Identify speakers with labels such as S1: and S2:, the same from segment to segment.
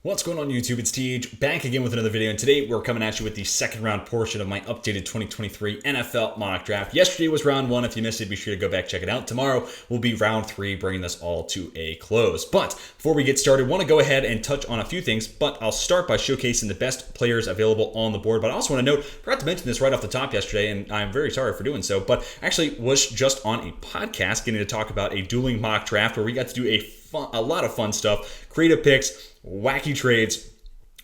S1: What's going on YouTube? It's TH back again with another video, and today we're coming at you with the second round portion of my updated 2023 NFL mock draft. Yesterday was round 1. If you missed it, be sure to go back check it out. Tomorrow will be round 3, bringing this all to a close. But before we get started, I want to go ahead and touch on a few things, but I'll start by showcasing the best players available on the board. But I also want to note, forgot to mention this right off the top yesterday, and I'm very sorry for doing so, but actually was just on a podcast getting to talk about a dueling mock draft where we got to do a lot of fun stuff, creative picks, wacky trades,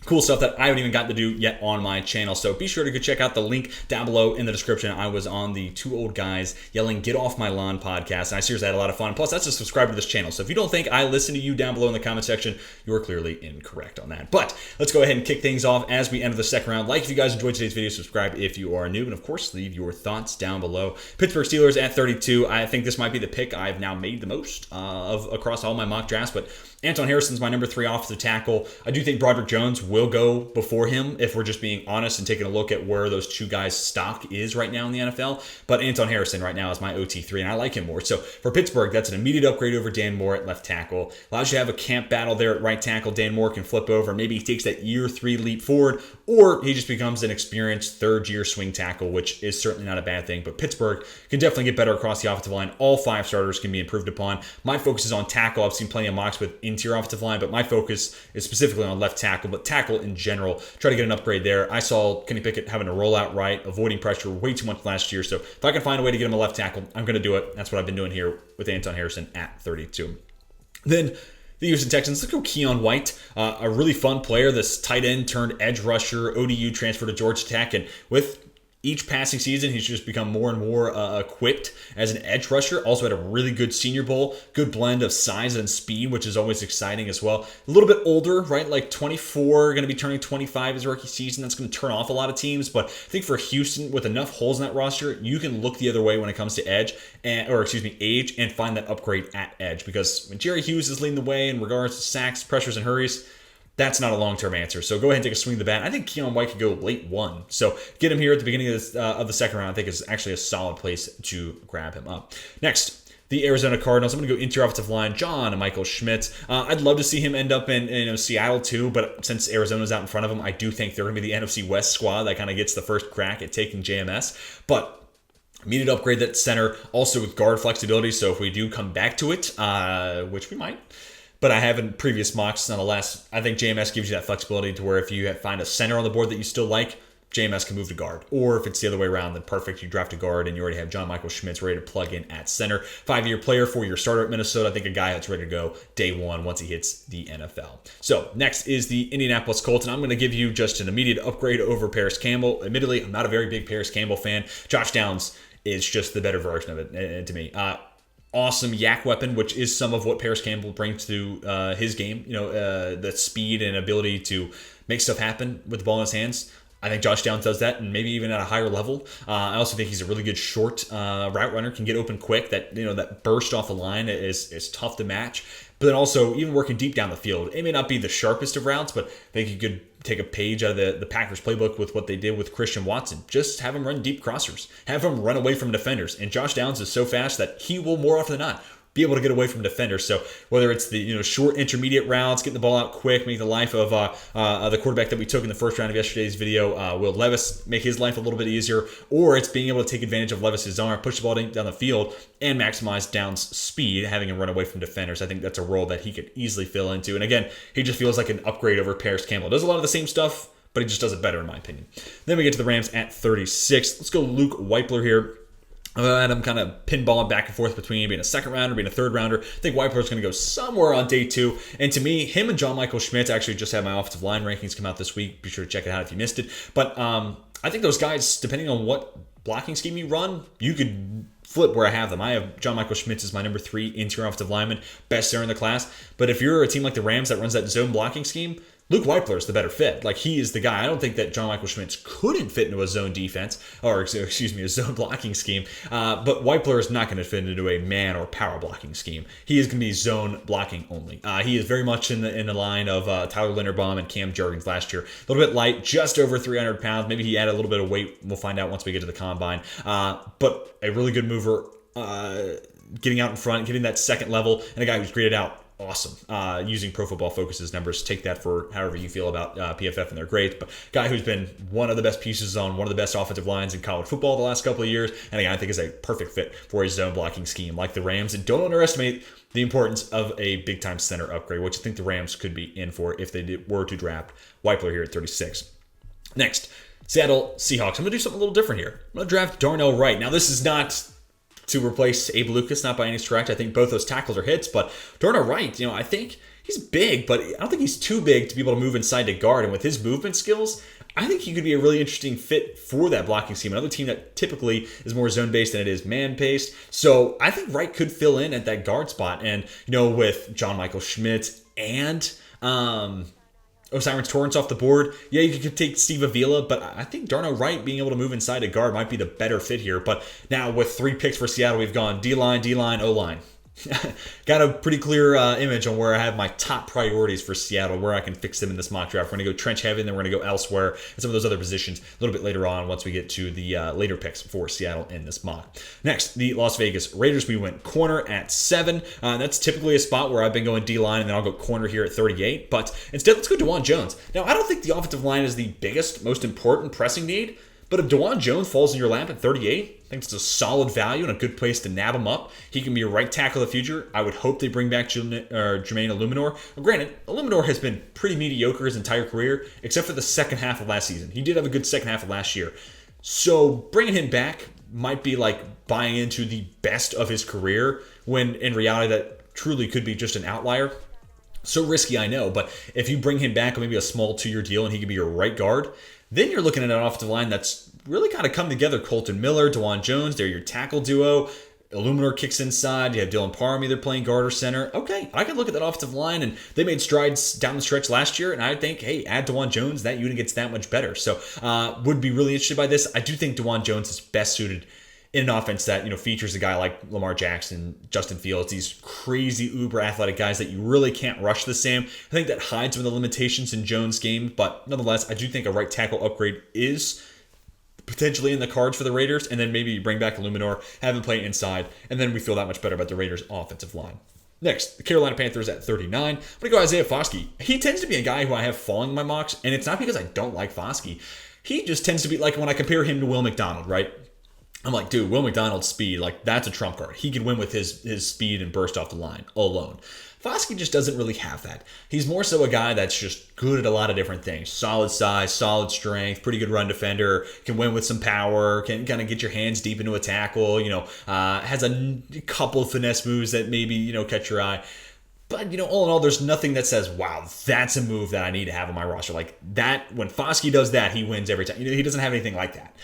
S1: cool stuff that I haven't even gotten to do yet on my channel. So be sure to go check out the link down below in the description. I was on the Two Old Guys Yelling Get Off My Lawn podcast, and I seriously had a lot of fun. Plus, that's a subscriber to this channel. So if you don't think I listen to you down below in the comment section, you're clearly incorrect on that. But let's go ahead and kick things off as we enter the second round. Like if you guys enjoyed today's video, subscribe if you are new, and of course, leave your thoughts down below. Pittsburgh Steelers at 32. I think this might be the pick I've now made the most of across all my mock drafts, but Anton Harrison's my number 3 offensive tackle. I do think Broderick Jones will go before him if we're just being honest and taking a look at where those two guys' stock is right now in the NFL. But Anton Harrison right now is my OT3, and I like him more. So for Pittsburgh, that's an immediate upgrade over Dan Moore at left tackle. Allows you to have a camp battle there at right tackle. Dan Moore can flip over. Maybe he takes that year 3 leap forward, or he just becomes an experienced third-year swing tackle, which is certainly not a bad thing. But Pittsburgh can definitely get better across the offensive line. All 5 starters can be improved upon. My focus is on tackle. I've seen plenty of mocks with interior offensive line, but my focus is specifically on left tackle, but tackle in general. Try to get an upgrade there. I saw Kenny Pickett having to roll out right, avoiding pressure way too much last year. So if I can find a way to get him a left tackle, I'm going to do it. That's what I've been doing here with Anton Harrison at 32. Then the Houston Texans, let's go Keon White, a really fun player, this tight end turned edge rusher, ODU transfer to Georgia Tech, and with each passing season, he's just become more and more equipped as an edge rusher. Also had a really good Senior Bowl, good blend of size and speed, which is always exciting as well. A little bit older, right? Like 24, going to be turning 25 his rookie season. That's going to turn off a lot of teams. But I think for Houston, with enough holes in that roster, you can look the other way when it comes to age, and find that upgrade at edge. Because when Jerry Hughes is leading the way in regards to sacks, pressures, and hurries, that's not a long-term answer. So go ahead and take a swing of the bat. I think Keon White could go late 1. So get him here at the beginning of the second round. I think is actually a solid place to grab him up. Next, the Arizona Cardinals. I'm going to go interior offensive line, John Michael Schmitz. I'd love to see him end up in Seattle too, but since Arizona's out in front of him, I do think they're going to be the NFC West squad that kind of gets the first crack at taking JMS. But immediate upgrade that center, also with guard flexibility. So if we do come back to it, which we might, but I have in previous mocks, nonetheless, I think JMS gives you that flexibility to where if you find a center on the board that you still like, JMS can move to guard. Or if it's the other way around, then perfect. You draft a guard and you already have John Michael Schmitz ready to plug in at center. 5-year player, 4-year starter at Minnesota. I think a guy that's ready to go day 1 once he hits the NFL. So next is the Indianapolis Colts, and I'm going to give you just an immediate upgrade over Paris Campbell. Admittedly, I'm not a very big Paris Campbell fan. Josh Downs is just the better version of it to me. Awesome yak weapon, which is some of what Paris Campbell brings to his game. The speed and ability to make stuff happen with the ball in his hands. I think Josh Downs does that, and maybe even at a higher level. I also think he's a really good short route runner, can get open quick. That burst off the line is tough to match. But then also, even working deep down the field, it may not be the sharpest of routes, but I think you could take a page out of the Packers playbook with what they did with Christian Watson. Just have him run deep crossers. Have him run away from defenders. And Josh Downs is so fast that he will, more often than not, be able to get away from defenders. So whether it's the short intermediate routes, getting the ball out quick, make the life of the quarterback that we took in the first round of yesterday's video, Will Levis, make his life a little bit easier, or it's being able to take advantage of Levis's arm, push the ball down the field, and maximize Downs' speed, having him run away from defenders. I think that's a role that he could easily fill into. And again, he just feels like an upgrade over Paris Campbell. Does a lot of the same stuff, but he just does it better in my opinion. Then we get to the Rams at 36. Let's go Luke Weipler here. I had him kind of pinballing back and forth between being a second rounder, being a third rounder. I think Weipler's going to go somewhere on day 2. And to me, him and John Michael Schmitz, actually just had my offensive line rankings come out this week. Be sure to check it out if you missed it. But I think those guys, depending on what blocking scheme you run, you could flip where I have them. I have John Michael Schmitz as my number 3 interior offensive lineman, best center in the class. But if you're a team like the Rams that runs that zone blocking scheme, Luke Weipler is the better fit. Like, he is the guy. I don't think that John Michael Schmitz couldn't fit into a zone defense, or excuse me, a zone blocking scheme. But Weipler is not going to fit into a man or power blocking scheme. He is going to be zone blocking only. He is very much in the line of Tyler Linderbaum and Cam Jurgens last year. A little bit light, just over 300 pounds. Maybe he added a little bit of weight. We'll find out once we get to the combine. But a really good mover. getting out in front, getting that second level, and a guy who's graded out awesome. Using Pro Football Focus's numbers, take that for however you feel about PFF and their grades, but guy who's been one of the best pieces on one of the best offensive lines in college football the last couple of years, and again, I think is a perfect fit for a zone blocking scheme like the Rams. And don't underestimate the importance of a big-time center upgrade, which I think the Rams could be in for if they were to draft Weipler here at 36. Next, Seattle Seahawks. I'm going to do something a little different here. I'm going to draft Darnell Wright. Now, this is not to replace Abe Lucas, not by any stretch. I think both those tackles are hits, but Darnell Wright, I think he's big, but I don't think he's too big to be able to move inside to guard. And with his movement skills, I think he could be a really interesting fit for that blocking scheme. Another team that typically is more zone-based than it is man-based. So I think Wright could fill in at that guard spot. And, with John Michael Schmidt and O'Cyrus Torrance off the board, yeah, you could take Steve Avila, but I think Darnell Wright being able to move inside a guard might be the better fit here. But now with 3 picks for Seattle, we've gone D-line, O-line. Got a pretty clear image on where I have my top priorities for Seattle, where I can fix them in this mock draft. We're going to go trench heavy, and then we're going to go elsewhere and some of those other positions a little bit later on once we get to the later picks for Seattle in this mock. Next, the Las Vegas Raiders. We went corner at 7. That's typically a spot where I've been going D-line, and then I'll go corner here at 38. But instead, let's go DeJuan Jones. Now, I don't think the offensive line is the biggest, most important pressing need, but if DeJuan Jones falls in your lap at 38, I think it's a solid value and a good place to nab him up. He can be a right tackle of the future. I would hope they bring back Jermaine Illuminor. Well, granted, Illuminor has been pretty mediocre his entire career, except for the second half of last season. He did have a good second half of last year. So bringing him back might be like buying into the best of his career, when in reality that truly could be just an outlier. So risky, I know, but if you bring him back on maybe a small 2-year deal and he can be your right guard, then you're looking at an offensive line that's really kind of come together. Colton Miller, DeJuan Jones, they're your tackle duo. Illuminor kicks inside. You have Dylan Parham either playing guard or center. Okay, I can look at that offensive line, and they made strides down the stretch last year, and I think, hey, add DeJuan Jones, that unit gets that much better. So would be really interested by this. I do think DeJuan Jones is best suited in an offense that features a guy like Lamar Jackson, Justin Fields, these crazy uber athletic guys that you really can't rush the same. I think that hides some of the limitations in Jones' game, but nonetheless, I do think a right tackle upgrade is potentially in the cards for the Raiders, and then maybe you bring back Illuminor, have him play inside, and then we feel that much better about the Raiders' offensive line. Next, the Carolina Panthers at 39. I'm going to go Isaiah Foskey. He tends to be a guy who I have falling in my mocks, and it's not because I don't like Foskey. He just tends to be like when I compare him to Will McDonald, right? I'm like, dude, Will McDonald's speed, like that's a trump card. He could win with his speed and burst off the line alone. Foskey just doesn't really have that. He's more so a guy that's just good at a lot of different things. Solid size, solid strength, pretty good run defender, can win with some power, can kind of get your hands deep into a tackle, has a couple of finesse moves that maybe, catch your eye. But, all in all, there's nothing that says, wow, that's a move that I need to have on my roster. Like that, when Foskey does that, he wins every time. He doesn't have anything like that.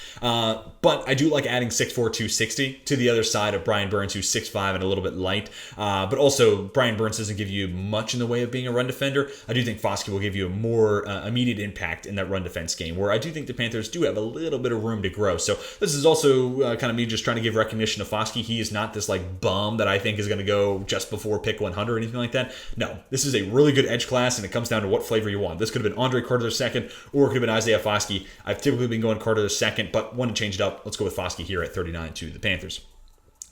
S1: But I do like adding 6'4", 260 to the other side of Brian Burns, who's 6'5" and a little bit light. But also, Brian Burns doesn't give you much in the way of being a run defender. I do think Foskey will give you a more immediate impact in that run defense game, where I do think the Panthers do have a little bit of room to grow. So this is also kind of me just trying to give recognition to Foskey. He is not this like bum that I think is going to go just before pick 100 or anything like that. No, this is a really good edge class, and it comes down to what flavor you want. This could have been Andre Carter II, or it could have been Isaiah Foskey. I've typically been going Carter II, but want to change it up. Let's go with Foskey here at 39 to the Panthers.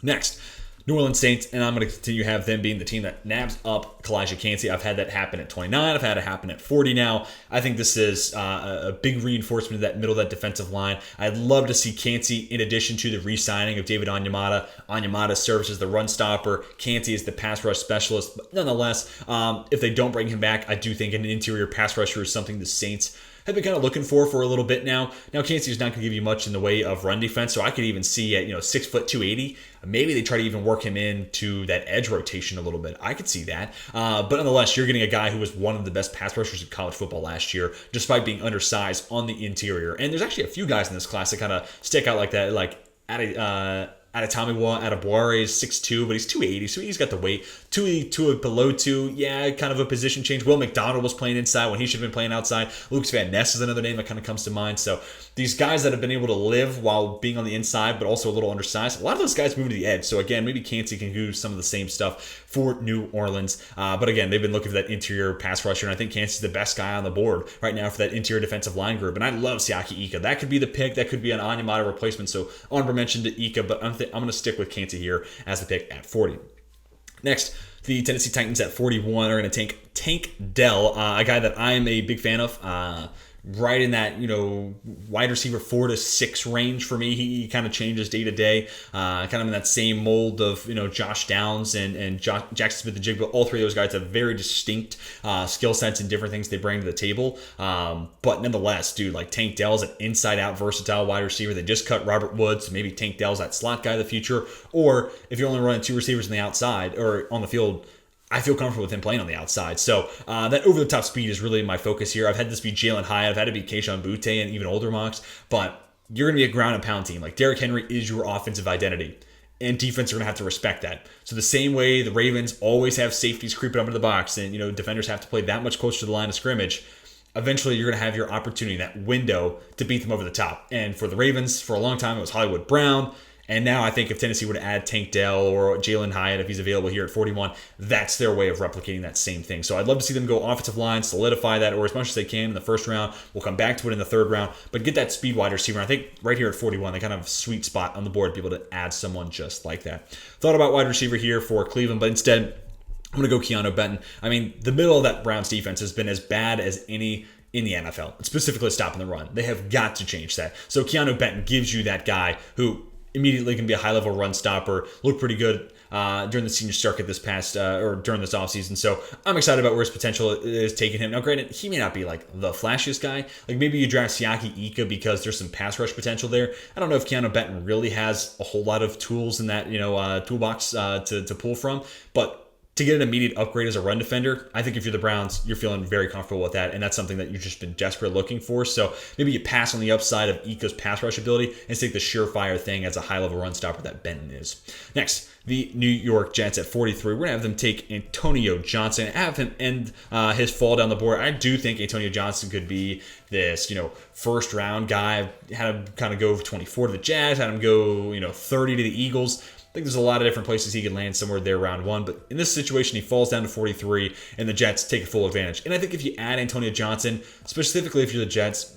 S1: Next, New Orleans Saints, and I'm going to continue to have them being the team that nabs up Kalijah Kancey. I've had that happen at 29. I've had it happen at 40 now. I think this is a big reinforcement of that middle of that defensive line. I'd love to see Kancey in addition to the re-signing of David Onyemata. Onyemata serves as the run stopper. Kancey is the pass rush specialist. But nonetheless, if they don't bring him back, I do think an interior pass rusher is something the Saints have been kind of looking for a little bit now. Now, Kancey is not going to give you much in the way of run defense, so I could even see at 6', 280, maybe they try to even work him into that edge rotation a little bit. I could see that. But nonetheless, you're getting a guy who was one of the best pass rushers in college football last year, despite being undersized on the interior. And there's actually a few guys in this class that kind of stick out like that, like Adetomiwa is 6'2", but he's 280, so he's got the weight. Below 2, yeah, kind of a position change. Will McDonald was playing inside when he should have been playing outside. Lucas Van Ness is another name that kind of comes to mind. So these guys that have been able to live while being on the inside, but also a little undersized, a lot of those guys move to the edge. So again, maybe Kancey can do some of the same stuff for New Orleans. But again, they've been looking for that interior pass rusher, and I think Kancey's the best guy on the board right now for that interior defensive line group. And I love Siaki Ika. That could be the pick. That could be an Onyemata replacement. So honorable mention to Ika, but I'm I'm going to stick with Kansas here as the pick at 40. Next, the Tennessee Titans at 41 are going to take Tank Dell, a guy that I am a big fan of. Right in that, wide receiver 4 to 6 range for me. He kind of changes day to day, kind of in that same mold of, Josh Downs and Jackson Smith-Njigba. All three of those guys have very distinct skill sets and different things they bring to the table. But nonetheless, dude, like Tank Dell's an inside-out versatile wide receiver. They just cut Robert Woods, so maybe Tank Dell's that slot guy of the future. Or if you're only running 2 receivers on the outside or on the field, I feel comfortable with him playing on the outside. So that over-the-top speed is really my focus here. I've had this be Jalen Hyatt. I've had it be Kayshon Boutte and even older mocks. But you're going to be a ground and pound team. Like Derrick Henry is your offensive identity. And defense are going to have to respect that. So the same way the Ravens always have safeties creeping up into the box and, defenders have to play that much closer to the line of scrimmage, eventually you're going to have your opportunity, that window to beat them over the top. And for the Ravens, for a long time, it was Hollywood Brown. And now I think if Tennessee were to add Tank Dell or Jalen Hyatt, if he's available here at 41, that's their way of replicating that same thing. So I'd love to see them go offensive line, solidify that, or as much as they can in the first round. We'll come back to it in the third round, but get that speed wide receiver. I think right here at 41, they kind of have a sweet spot on the board to be able to add someone just like that. Thought about wide receiver here for Cleveland, but instead I'm going to go Keanu Benton. I mean, the middle of that Browns defense has been as bad as any in the NFL, specifically stopping the run. They have got to change that. So Keanu Benton gives you that guy who immediately can be a high-level run stopper, look pretty good during the senior circuit this past or during this offseason. So I'm excited about where his potential is taking him. Now, granted, he may not be like the flashiest guy. Like maybe you draft Siaki Ika because there's some pass rush potential there. I don't know if Keanu Benton really has a whole lot of tools in that toolbox to pull from, but to get an immediate upgrade as a run defender, I think if you're the Browns, you're feeling very comfortable with that, and that's something that you've just been desperate looking for. So maybe you pass on the upside of Ika's pass rush ability and take the surefire thing as a high-level run stopper that Benton is. Next, the New York Jets at 43. We're going to have them take Antonio Johnson and have him end his fall down the board. I do think Antonio Johnson could be this, first-round guy. Had him kind of go 24 to the Jazz, had him go, 30 to the Eagles. I think there's a lot of different places he could land somewhere there round 1, but in this situation, he falls down to 43, and the Jets take full advantage. And I think if you add Antonio Johnson, specifically if you're the Jets,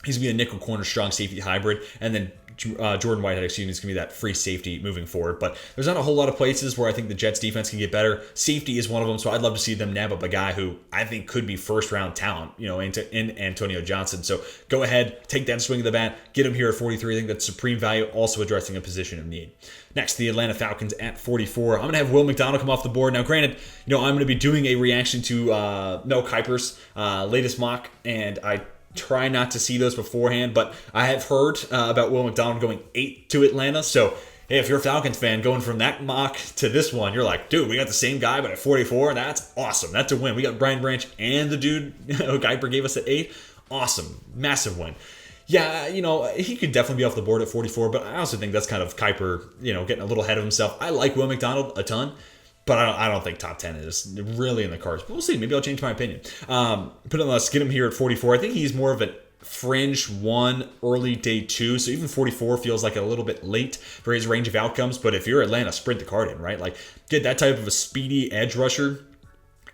S1: he's going to be a nickel corner strong safety hybrid, and then Jordan Whitehead, is going to be that free safety moving forward. But there's not a whole lot of places where I think the Jets defense can get better. Safety is one of them, so I'd love to see them nab up a guy who I think could be first-round talent, in Antonio Johnson. So go ahead, take that swing of the bat, get him here at 43. I think that's supreme value, also addressing a position of need. Next, the Atlanta Falcons at 44. I'm going to have Will McDonald come off the board. Now, granted, I'm going to be doing a reaction to Mel Kiper's latest mock, and I try not to see those beforehand, but I have heard about Will McDonald going 8 to Atlanta. So, hey, if you're a Falcons fan going from that mock to this one, you're like, dude, we got the same guy, but at 44, that's awesome. That's a win. We got Brian Branch and the dude Kiper gave us at 8. Awesome. Massive win. Yeah, he could definitely be off the board at 44, but I also think that's kind of Kiper, getting a little ahead of himself. I like Will McDonald a ton, but I don't think top 10 is really in the cards. But we'll see. Maybe I'll change my opinion. But let's get him here at 44. I think he's more of a fringe 1, early day 2. So even 44 feels like a little bit late for his range of outcomes. But if you're Atlanta, sprint the card in, right? Like, get that type of a speedy edge rusher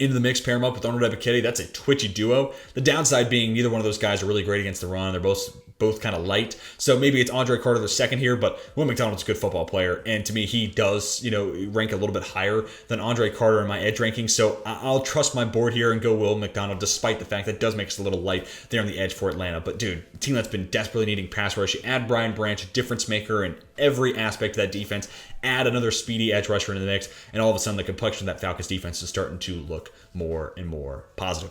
S1: into the mix, pair him up with Arnold Ebiketie. That's a twitchy duo. The downside being neither one of those guys are really great against the run. They're both kind of light. So maybe it's Andre Carter the second here, but Will McDonald's a good football player. And to me, he does, rank a little bit higher than Andre Carter in my edge ranking. So I'll trust my board here and go Will McDonald, despite the fact that it does make us a little light there on the edge for Atlanta. But dude, a team that's been desperately needing pass rush, you add Brian Branch, a difference maker in every aspect of that defense, add another speedy edge rusher into the mix, and all of a sudden the complexion of that Falcons defense is starting to look more and more positive.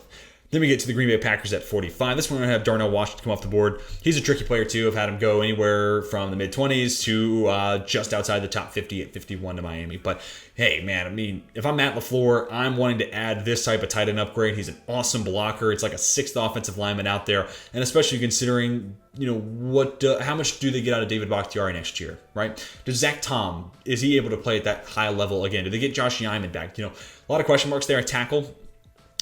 S1: Then we get to the Green Bay Packers at 45. This one we're going to have Darnell Washington come off the board. He's a tricky player too. I've had him go anywhere from the mid-20s to just outside the top 50 at 51 to Miami. But hey, man, I mean, if I'm Matt LaFleur, I'm wanting to add this type of tight end upgrade. He's an awesome blocker. It's like a 6th offensive lineman out there. And especially considering, how much do they get out of David Bakhtiari next year, right? Does Zach Tom, is he able to play at that high level again? Do they get Josh Yimon back? A lot of question marks there at tackle.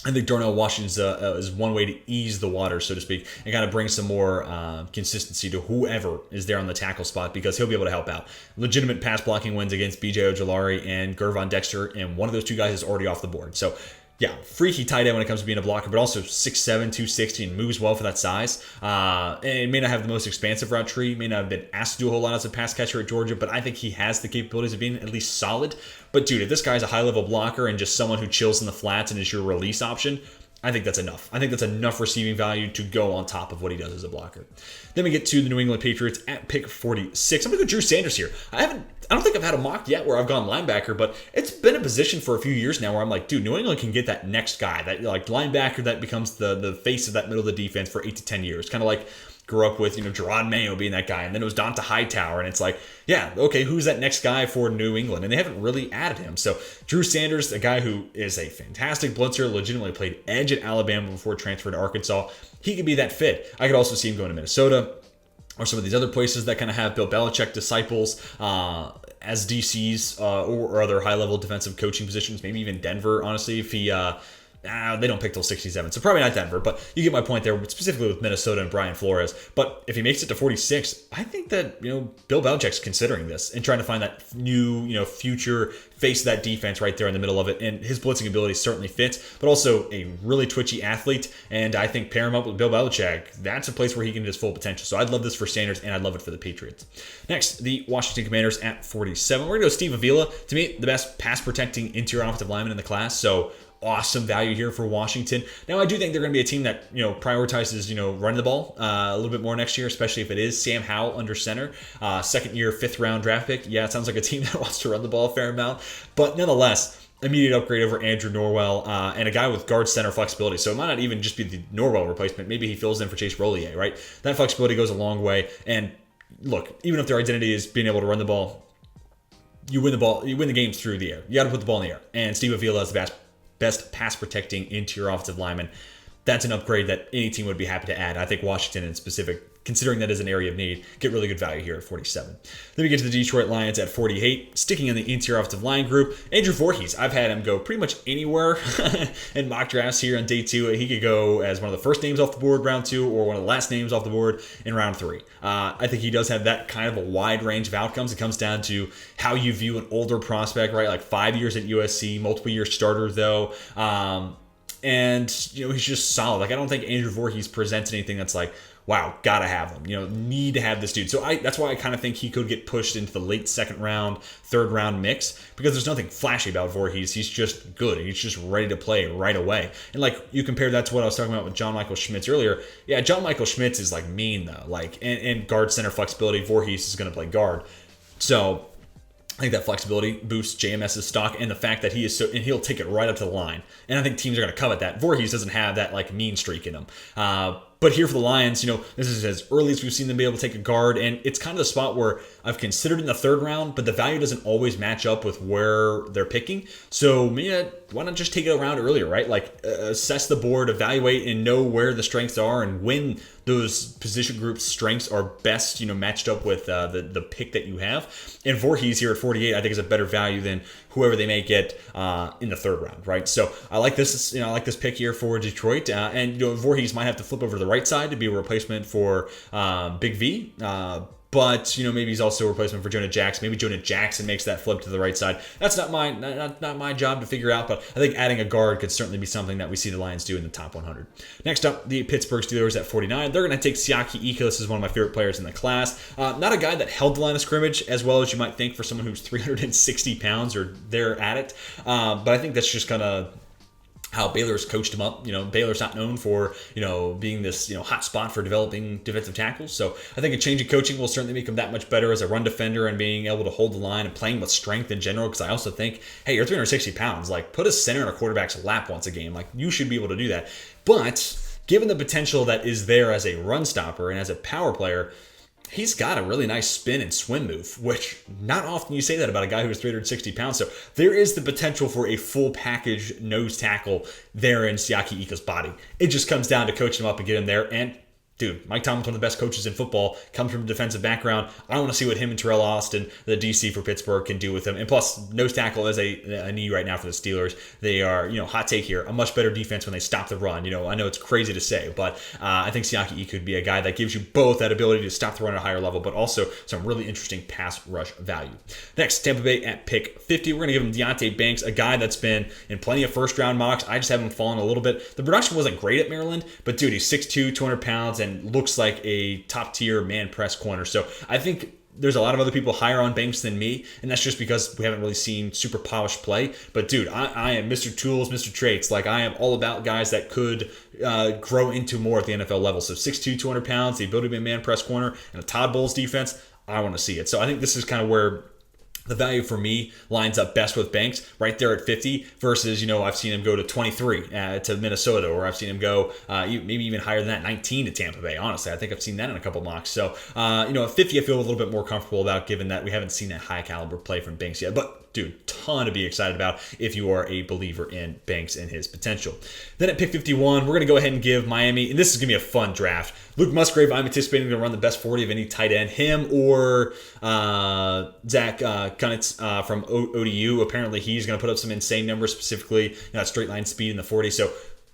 S1: I think Darnell Washington is one way to ease the water, so to speak, and kind of bring some more consistency to whoever is there on the tackle spot, because he'll be able to help out. Legitimate pass blocking wins against B.J. Ojolari and Gervon Dexter, and one of those two guys is already off the board. So yeah, freaky tight end when it comes to being a blocker, but also 6'7", 260, and moves well for that size. And it may not have the most expansive route tree, may not have been asked to do a whole lot as a pass catcher at Georgia, but I think he has the capabilities of being at least solid. But dude, if this guy's a high-level blocker and just someone who chills in the flats and is your release option, I think that's enough. I think that's enough receiving value to go on top of what he does as a blocker. Then we get to the New England Patriots at pick 46. I'm going to go Drew Sanders here. I don't think I've had a mock yet where I've gone linebacker, but it's been a position for a few years now where I'm like, dude, New England can get that next guy, that like linebacker that becomes the face of that middle of the defense for 8 to 10 years. Kind of like grew up with, Gerard Mayo being that guy, and then it was Donta Hightower, and it's like, yeah, okay, who's that next guy for New England? And they haven't really added him. So Drew Sanders, a guy who is a fantastic blitzer, legitimately played edge at Alabama before transferring to Arkansas. He could be that fit. I could also see him going to Minnesota or some of these other places that kind of have Bill Belichick disciples as DCs or other high-level defensive coaching positions, maybe even Denver, honestly, if he... they don't pick till 67, so probably not Denver, but you get my point there, specifically with Minnesota and Brian Flores. But if he makes it to 46, I think that, Bill Belichick's considering this and trying to find that new, future face of that defense right there in the middle of it. And his blitzing ability certainly fits, but also a really twitchy athlete. And I think pair him up with Bill Belichick, that's a place where he can get his full potential. So I'd love this for Sanders, and I'd love it for the Patriots. Next, the Washington Commanders at 47. We're going to go Steve Avila. To me, the best pass protecting interior offensive lineman in the class. So awesome value here for Washington. Now, I do think they're going to be a team that, prioritizes, running the ball a little bit more next year, especially if it is Sam Howell under center. Second year, 5th round draft pick. Yeah, it sounds like a team that wants to run the ball a fair amount. But nonetheless, immediate upgrade over Andrew Norwell and a guy with guard center flexibility. So it might not even just be the Norwell replacement. Maybe he fills in for Chase Rollier, right? That flexibility goes a long way. And look, even if their identity is being able to run the ball, you win the games through the air. You got to put the ball in the air. And Steve Avila is the best pass protecting interior offensive lineman. That's an upgrade that any team would be happy to add. I think Washington in specific, considering that as an area of need, get really good value here at 47. Then we get to the Detroit Lions at 48. Sticking in the interior offensive line group, Andrew Voorhees. I've had him go pretty much anywhere in mock drafts here on day 2. He could go as one of the first names off the board round 2 or one of the last names off the board in round 3. I think he does have that kind of a wide range of outcomes. It comes down to how you view an older prospect, right? Like 5 years at USC, multiple year starter though. And, he's just solid. Like, I don't think Andrew Voorhees presents anything that's like, wow, gotta have him. Need to have this dude. So that's why I kind of think he could get pushed into the late 2nd round, 3rd round mix, because there's nothing flashy about Voorhees. He's just good. He's just ready to play right away. And like, you compare that to what I was talking about with John Michael Schmitz earlier. Yeah, John Michael Schmitz is like mean though. Like, and guard center flexibility. Voorhees is going to play guard. So I think that flexibility boosts JMS's stock, and the fact that he is and he'll take it right up to the line. And I think teams are going to covet that. Voorhees doesn't have that like mean streak in him. But here for the Lions, this is as early as we've seen them be able to take a guard, and it's kind of the spot where I've considered in the 3rd round, but the value doesn't always match up with where they're picking. So why not just take it around earlier, right? Like assess the board, evaluate, and know where the strengths are, and when those position groups' strengths are best, matched up with the pick that you have. And Voorhees here at 48, I think is a better value than whoever they may get in the 3rd round, right? So I like this, I like this pick here for Detroit, and Voorhees might have to flip over to the right side to be a replacement for Big V. But maybe he's also a replacement for Jonah Jackson. Maybe Jonah Jackson makes that flip to the right side. That's not my job to figure out, but I think adding a guard could certainly be something that we see the Lions do in the top 100. Next up, the Pittsburgh Steelers at 49. They're going to take Siaki Ika. This is one of my favorite players in the class. Not a guy that held the line of scrimmage as well as you might think for someone who's 360 pounds or there at it. But I think that's just kind of how Baylor's coached him up. Baylor's not known for, being this, hot spot for developing defensive tackles. So I think a change of coaching will certainly make him that much better as a run defender and being able to hold the line and playing with strength in general. Because I also think, hey, you're 360 pounds. Like, put a center in a quarterback's lap once a game. Like, you should be able to do that. But given the potential that is there as a run stopper and as a power player, he's got a really nice spin and swim move, which not often you say that about a guy who's 360 pounds. So there is the potential for a full package nose tackle there in Siaki Ika's body. It just comes down to coaching him up and get him there. And dude, Mike Tomlin's one of the best coaches in football, comes from a defensive background. I want to see what him and Terrell Austin, the DC for Pittsburgh, can do with him. And plus, nose tackle is a need right now for the Steelers. They are, hot take here, a much better defense when they stop the run. I know it's crazy to say, but I think Siaki E could be a guy that gives you both that ability to stop the run at a higher level, but also some really interesting pass rush value. Next, Tampa Bay at pick 50. We're going to give him Deonte Banks, a guy that's been in plenty of first-round mocks. I just have him falling a little bit. The production wasn't great at Maryland, but dude, he's 6'2", 200 pounds, and looks like a top-tier man-press corner. So I think there's a lot of other people higher on Banks than me, and that's just because we haven't really seen super polished play. But dude, I am Mr. Tools, Mr. Traits. Like, I am all about guys that could grow into more at the NFL level. So 6'2", 200 pounds, the ability to be a man-press corner, and a Todd Bowles defense, I want to see it. So I think this is kind of where the value for me lines up best with Banks, right there at 50 versus, I've seen him go to 23 to Minnesota, or I've seen him go maybe even higher than that, 19 to Tampa Bay. Honestly, I think I've seen that in a couple mocks. So, at 50, I feel a little bit more comfortable about, given that we haven't seen that high caliber play from Banks yet. But dude, ton to be excited about if you are a believer in Banks and his potential. Then at pick 51, we're going to go ahead and give Miami, and this is going to be a fun draft. Luke Musgrave, I'm anticipating to run the best 40 of any tight end. Him or Zach Kunitz from ODU. Apparently, he's going to put up some insane numbers, specifically straight line speed in the 40. So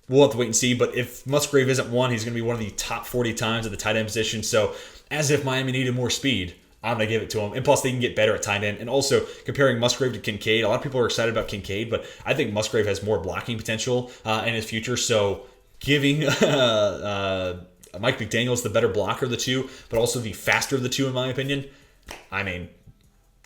S1: we'll have to wait and see. But if Musgrave isn't one, he's going to be one of the top 40 times at the tight end position. So as if Miami needed more speed, I'm going to give it to him. And plus, they can get better at tight end. And also, comparing Musgrave to Kincaid, a lot of people are excited about Kincaid, but I think Musgrave has more blocking potential in his future. So giving Mike McDaniel's the better blocker of the two, but also the faster of the two, in my opinion, I mean,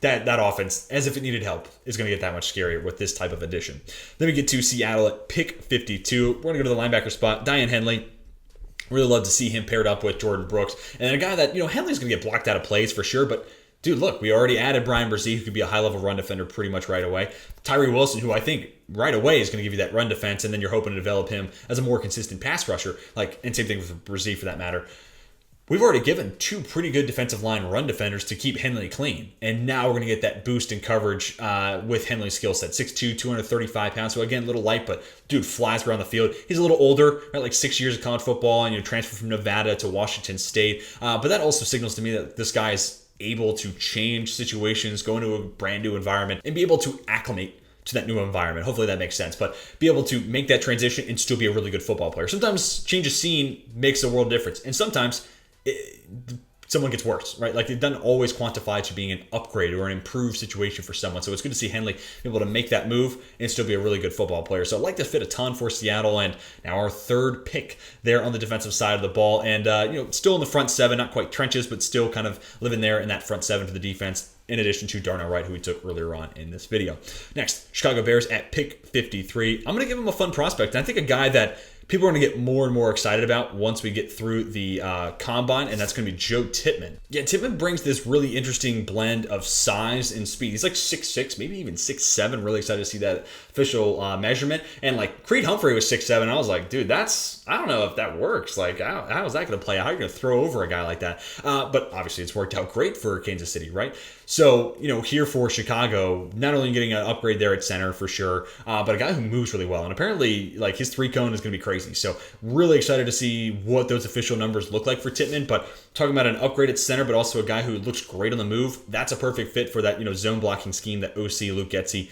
S1: that offense, as if it needed help, is going to get that much scarier with this type of addition. Then we get to Seattle at pick 52. We're going to go to the linebacker spot. Diane Henley. Really love to see him paired up with Jordan Brooks. And a guy that, Henley's going to get blocked out of plays for sure, but dude, look, we already added Brian Brzee, who could be a high-level run defender pretty much right away. Tyree Wilson, who I think right away is going to give you that run defense, and then you're hoping to develop him as a more consistent pass rusher. And same thing with Brzee for that matter. We've already given two pretty good defensive line run defenders to keep Henley clean. And now we're going to get that boost in coverage with Henley's skill set. 6'2", 235 pounds. So again, a little light, but dude flies around the field. He's a little older, right? Like 6 years of college football, and transferred from Nevada to Washington State. But that also signals to me that this guy is able to change situations, go into a brand new environment, and be able to acclimate to that new environment. Hopefully that makes sense, but be able to make that transition and still be a really good football player. Sometimes change of scene makes a world difference, and sometimes someone gets worse, right? Like, it doesn't always quantify to being an upgrade or an improved situation for someone. So it's good to see Henley be able to make that move and still be a really good football player. So I like to fit a ton for Seattle, and now our third pick there on the defensive side of the ball. And, still in the front seven, not quite trenches, but still kind of living there in that front seven for the defense, in addition to Darnell Wright, who we took earlier on in this video. Next, Chicago Bears at pick 53. I'm going to give him a fun prospect. And I think a guy that people are going to get more and more excited about once we get through the combine, and that's going to be Joe Tippmann. Yeah, Tippmann brings this really interesting blend of size and speed. He's like 6'6", maybe even 6'7". Really excited to see that official measurement. And like Creed Humphrey was 6'7". I was like, dude, I don't know if that works. Like, how is that going to play out? How are you going to throw over a guy like that? But obviously it's worked out great for Kansas City, right? So, here for Chicago, not only getting an upgrade there at center for sure, but a guy who moves really well. And apparently, like, his three cone is going to be crazy. So really excited to see what those official numbers look like for Tippmann. But talking about an upgrade at center, but also a guy who looks great on the move, that's a perfect fit for that, zone blocking scheme that OC Luke Getsy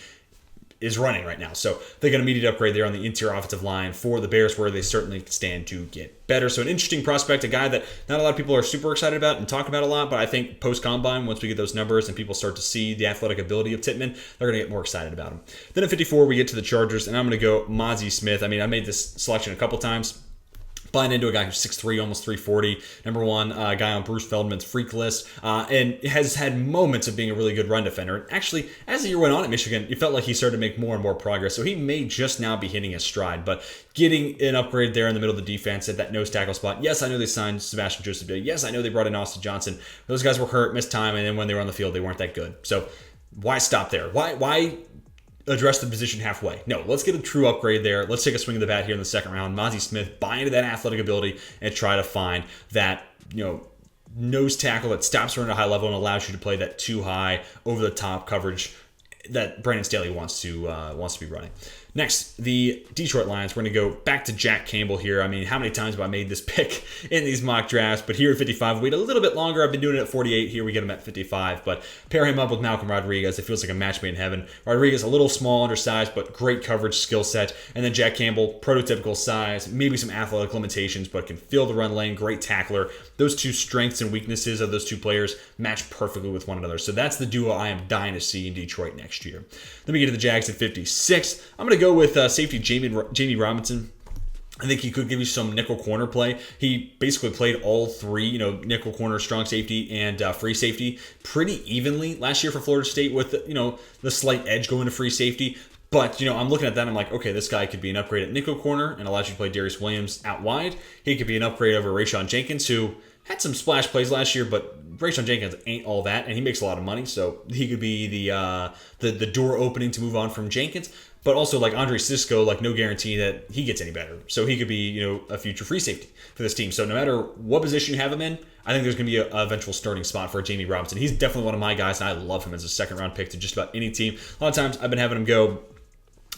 S1: is running right now. So they got an immediate upgrade there on the interior offensive line for the Bears, where they certainly stand to get better. So an interesting prospect, a guy that not a lot of people are super excited about and talk about a lot, but I think post-combine, once we get those numbers and people start to see the athletic ability of Tippmann, they're going to get more excited about him. Then at 54, we get to the Chargers, and I'm going to go Mozzie Smith. I mean, I made this selection a couple times. Buying into a guy who's 6'3", almost 340, number one guy on Bruce Feldman's freak list, and has had moments of being a really good run defender. And actually, as the year went on at Michigan, it felt like he started to make more and more progress. So he may just now be hitting his stride, but getting an upgrade there in the middle of the defense at that nose tackle spot. Yes, I know they signed Sebastian Joseph. Yes, I know they brought in Austin Johnson. Those guys were hurt, missed time, and then when they were on the field, they weren't that good. So why stop there? Why address the position halfway? No, let's get a true upgrade there. Let's take a swing of the bat here in the second round. Mozzie Smith, buy into that athletic ability and try to find that, nose tackle that stops her at a high level and allows you to play that too high, over the top coverage that Brandon Staley wants to be running. Next, the Detroit Lions. We're going to go back to Jack Campbell here. I mean, how many times have I made this pick in these mock drafts? But here at 55, wait a little bit longer. I've been doing it at 48. Here we get him at 55. But pair him up with Malcolm Rodriguez. It feels like a match made in heaven. Rodriguez, a little small, undersized, but great coverage skill set. And then Jack Campbell, prototypical size, maybe some athletic limitations, but can fill the run lane. Great tackler. Those two strengths and weaknesses of those two players match perfectly with one another. So that's the duo I am dying to see in Detroit next year. Then we get to the Jags at 56. I'm going to go with safety Jamie Robinson. I think he could give you some nickel corner play. He basically played all three, nickel corner, strong safety, and free safety pretty evenly last year for Florida State with, the slight edge going to free safety. But, I'm looking at that and I'm like, okay, this guy could be an upgrade at nickel corner and allows you to play Darius Williams out wide. He could be an upgrade over Rayshawn Jenkins, who had some splash plays last year, but Rayshawn Jenkins ain't all that, and he makes a lot of money, so he could be the door opening to move on from Jenkins. But also, like Andre Cisco, no guarantee that he gets any better. So he could be, a future free safety for this team. So no matter what position you have him in, I think there's going to be an eventual starting spot for Jamie Robinson. He's definitely one of my guys, and I love him as a second-round pick to just about any team. A lot of times I've been having him go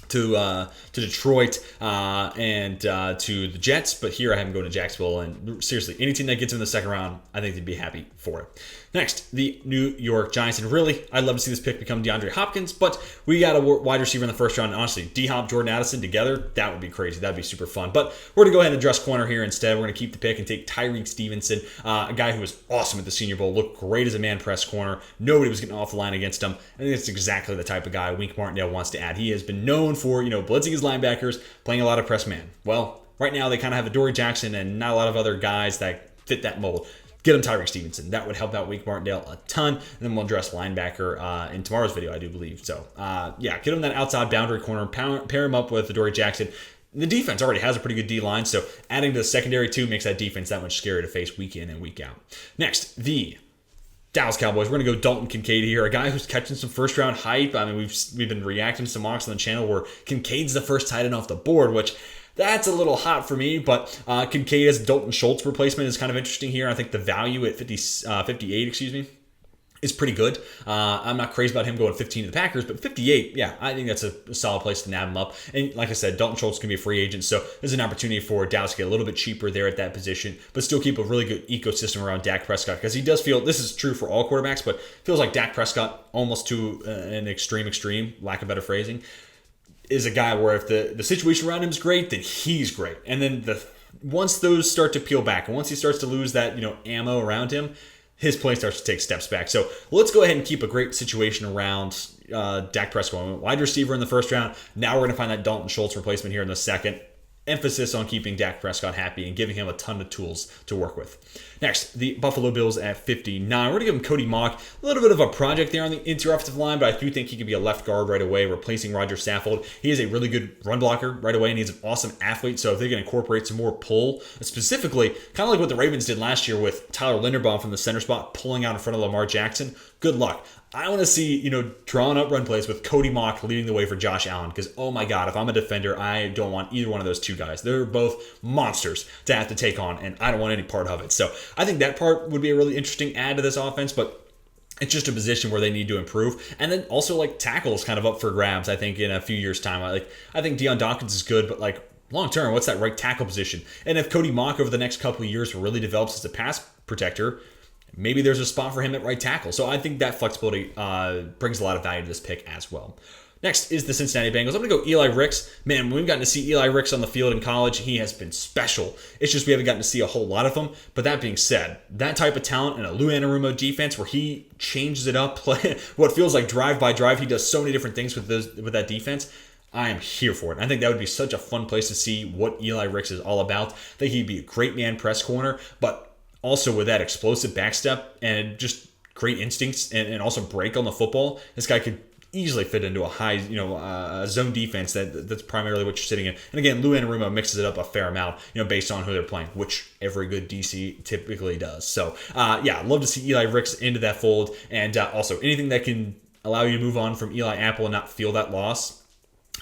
S1: to Detroit and to the Jets, but here I have him going to Jacksonville. And seriously, any team that gets him in the second round, I think they'd be happy for it. Next, the New York Giants. And really, I'd love to see this pick become DeAndre Hopkins, but we got a wide receiver in the first round. And honestly, D-Hop, Jordan Addison together, that would be crazy. That'd be super fun. But we're going to go ahead and address corner here instead. We're going to keep the pick and take Tyreek Stevenson, a guy who was awesome at the Senior Bowl, looked great as a man press corner. Nobody was getting off the line against him. I think that's exactly the type of guy Wink Martindale wants to add. He has been known for, blitzing his linebackers, playing a lot of press man. Well, right now they kind of have a Dory Jackson and not a lot of other guys that fit that mold. Get him Tyreek Stevenson. That would help out Wink Martindale a ton. And then we'll address linebacker in tomorrow's video, I do believe. So, get him that outside boundary corner. Pair him up with the Dory Jackson. The defense already has a pretty good D-line, so adding to the secondary too makes that defense that much scarier to face week in and week out. Next, the Dallas Cowboys. We're going to go Dalton Kincaid here, a guy who's catching some first-round hype. I mean, we've been reacting to some mocks on the channel where Kincaid's the first tight end off the board, which that's a little hot for me, but Kincaid as Dalton Schultz replacement is kind of interesting here. I think the value at 58, is pretty good. I'm not crazy about him going 15 to the Packers, but 58, yeah, I think that's a solid place to nab him up. And like I said, Dalton Schultz can be a free agent, so there's an opportunity for Dallas to get a little bit cheaper there at that position, but still keep a really good ecosystem around Dak Prescott, because he does feel, this is true for all quarterbacks, but feels like Dak Prescott, almost to an extreme, lack of better phrasing, is a guy where if the situation around him is great, then he's great. And then once those start to peel back, and once he starts to lose that ammo around him, his play starts to take steps back. So let's go ahead and keep a great situation around Dak Prescott. Wide receiver in the first round. Now we're going to find that Dalton Schultz replacement here in the second. Emphasis on keeping Dak Prescott happy and giving him a ton of tools to work with. Next, the Buffalo Bills at 59. We're going to give him Cody Mock. A little bit of a project there on the interior offensive line, but I do think he can be a left guard right away, replacing Roger Saffold. He is a really good run blocker right away, and he's an awesome athlete, so if they're going to incorporate some more pull, specifically, kind of like what the Ravens did last year with Tyler Linderbaum from the center spot pulling out in front of Lamar Jackson, good luck. I want to see, drawn up run plays with Cody Mock leading the way for Josh Allen, because, oh my God, if I'm a defender, I don't want either one of those two guys. They're both monsters to have to take on, and I don't want any part of it. So I think that part would be a really interesting add to this offense, but it's just a position where they need to improve. And then also, tackles kind of up for grabs, I think, in a few years' time. I think Deion Dawkins is good, but, long term, what's that right tackle position? And if Cody Mock over the next couple of years really develops as a pass protector, maybe there's a spot for him at right tackle. So I think that flexibility brings a lot of value to this pick as well. Next is the Cincinnati Bengals. I'm going to go Eli Ricks. Man, when we've gotten to see Eli Ricks on the field in college, he has been special. It's just we haven't gotten to see a whole lot of him. But that being said, that type of talent in a Lou Anarumo defense where he changes it up, what feels like drive by drive, he does so many different things with that defense. I am here for it. I think that would be such a fun place to see what Eli Ricks is all about. I think he'd be a great man press corner, but also with that explosive backstep and just great instincts and also break on the football, this guy could easily fit into a high, zone defense that's primarily what you're sitting in. And again, Lou Anarumo mixes it up a fair amount, based on who they're playing, which every good DC typically does. So, I'd love to see Eli Ricks into that fold, and also anything that can allow you to move on from Eli Apple and not feel that loss.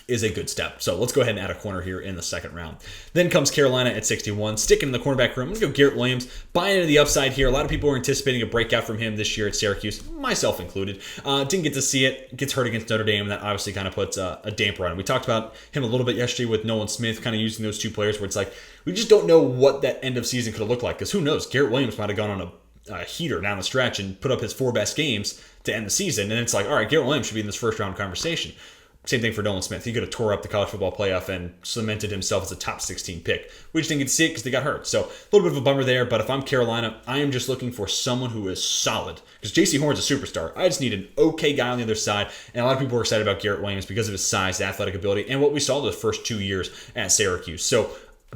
S1: is a good step. So let's go ahead and add a corner here in the second round. Then comes Carolina at 61. Sticking in the cornerback room, I'm going to go Garrett Williams. Buying into the upside here. A lot of people were anticipating a breakout from him this year at Syracuse, myself included. Didn't get to see it. Gets hurt against Notre Dame, and that obviously kind of puts a damper on it. We talked about him a little bit yesterday with Nolan Smith, kind of using those two players where it's like, we just don't know what that end of season could have looked like, because who knows? Garrett Williams might have gone on a heater down the stretch and put up his 4 best games to end the season, and it's like, all right, Garrett Williams should be in this first round conversation. Same thing for Nolan Smith. He could have tore up the college football playoff and cemented himself as a top 16 pick. We just didn't get to see it because they got hurt. So a little bit of a bummer there, but if I'm Carolina, I am just looking for someone who is solid. Because J.C. Horn's a superstar. I just need an okay guy on the other side. And a lot of people were excited about Garrett Williams because of his size, athletic ability, and what we saw the first 2 years at Syracuse. So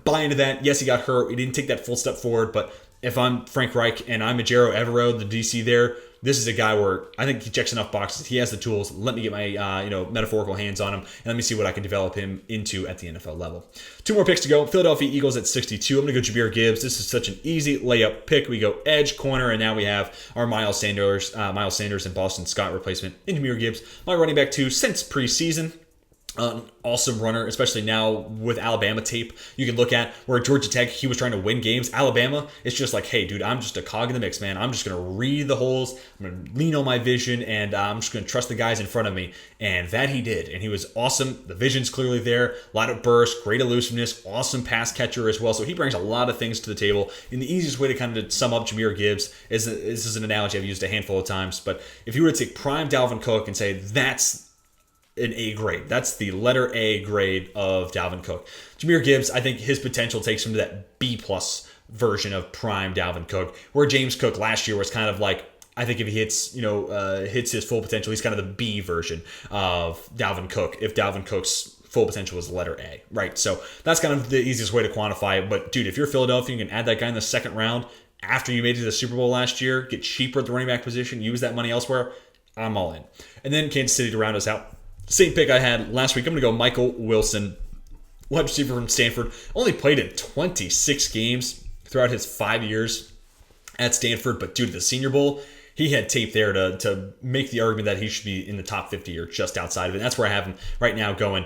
S1: buy into that. Yes, he got hurt. He didn't take that full step forward, but if I'm Frank Reich and I'm Ejiro Evero, the DC there, this is a guy where I think he checks enough boxes. He has the tools. Let me get my metaphorical hands on him, and let me see what I can develop him into at the NFL level. 2 more picks to go. Philadelphia Eagles at 62. I'm going to go Jahmyr Gibbs. This is such an easy layup pick. We go edge, corner, and now we have our Miles Sanders and Boston Scott replacement in Jahmyr Gibbs. My running back 2 since preseason. Awesome runner, especially now with Alabama tape you can look at where Georgia Tech, he was trying to win games. Alabama, it's just like, hey, dude, I'm just a cog in the mix, man. I'm just going to read the holes. I'm going to lean on my vision, and I'm just going to trust the guys in front of me. And that he did. And he was awesome. The vision's clearly there. A lot of burst, great elusiveness, awesome pass catcher as well. So he brings a lot of things to the table. And the easiest way to kind of sum up Jahmyr Gibbs is, this is an analogy I've used a handful of times, but if you were to take prime Dalvin Cook and say that's an A grade. That's the letter A grade of Dalvin Cook. Jahmyr Gibbs, I think his potential takes him to that B+ version of prime Dalvin Cook, where James Cook last year was kind of like, I think if he hits his full potential, he's kind of the B version of Dalvin Cook, if Dalvin Cook's full potential was letter A, right? So that's kind of the easiest way to quantify it. But dude, if you're Philadelphia, you can add that guy in the second round after you made it to the Super Bowl last year, get cheaper at the running back position, use that money elsewhere, I'm all in. And then Kansas City to round us out. Same pick I had last week. I'm going to go Michael Wilson, wide receiver from Stanford. Only played in 26 games throughout his 5 years at Stanford, but due to the Senior Bowl, he had tape there to make the argument that he should be in the top 50 or just outside of it. And that's where I have him right now going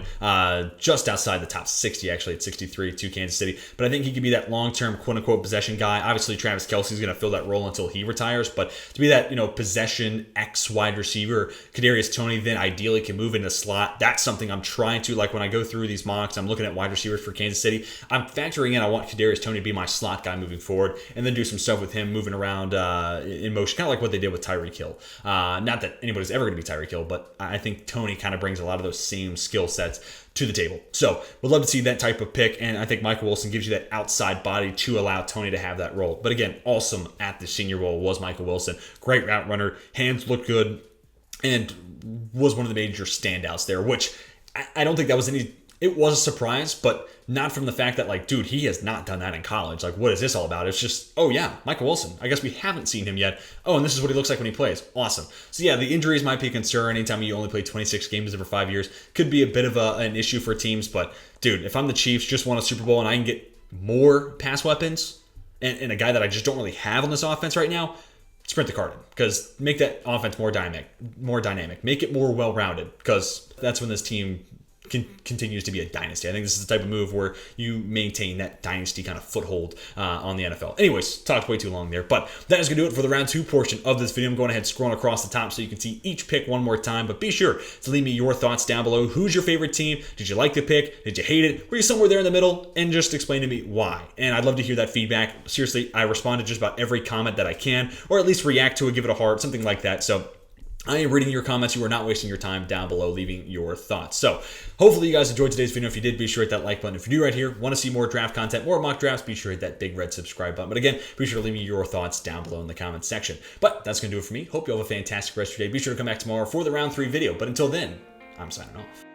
S1: just outside the top 60, actually at 63 to Kansas City. But I think he could be that long-term quote-unquote possession guy. Obviously, Travis Kelce's going to fill that role until he retires. But to be that possession X wide receiver, Kadarius Toney then ideally can move in the slot. That's something I'm trying to, like when I go through these mocks, I'm looking at wide receivers for Kansas City. I'm factoring in I want Kadarius Toney to be my slot guy moving forward and then do some stuff with him moving around in motion, kind of like what they did with Tyreek Hill. Not that anybody's ever going to be Tyreek Hill, but I think Toney kind of brings a lot of those same skill sets to the table. So would love to see that type of pick, and I think Michael Wilson gives you that outside body to allow Toney to have that role. But again, awesome at the Senior Bowl was Michael Wilson. Great route runner, hands looked good, and was one of the major standouts there, which I don't think that was any... It was a surprise, but not from the fact that, like, dude, he has not done that in college. Like, what is this all about? It's just, oh, yeah, Michael Wilson. I guess we haven't seen him yet. Oh, and this is what he looks like when he plays. Awesome. So, yeah, the injuries might be a concern. Anytime you only play 26 games over 5 years could be a bit of an issue for teams. But, dude, if I'm the Chiefs, just won a Super Bowl, and I can get more pass weapons and a guy that I just don't really have on this offense right now, sprint the card in, because make that offense more dynamic. Make it more well-rounded, because that's when this team continues to be a dynasty. I think this is the type of move where you maintain that dynasty kind of foothold on the NFL. Anyways, talked way too long there, but that is going to do it for the round 2 portion of this video. I'm going ahead and scrolling across the top so you can see each pick one more time, but be sure to leave me your thoughts down below. Who's your favorite team? Did you like the pick? Did you hate it? Were you somewhere there in the middle? And just explain to me why. And I'd love to hear that feedback. Seriously, I respond to just about every comment that I can, or at least react to it, give it a heart, something like that. So I am reading your comments. You are not wasting your time down below leaving your thoughts. So hopefully you guys enjoyed today's video. If you did, be sure to hit that like button. If you do right here, want to see more draft content, more mock drafts, be sure to hit that big red subscribe button. But again, be sure to leave me your thoughts down below in the comments section. But that's going to do it for me. Hope you have a fantastic rest of your day. Be sure to come back tomorrow for the round 3 video. But until then, I'm signing off.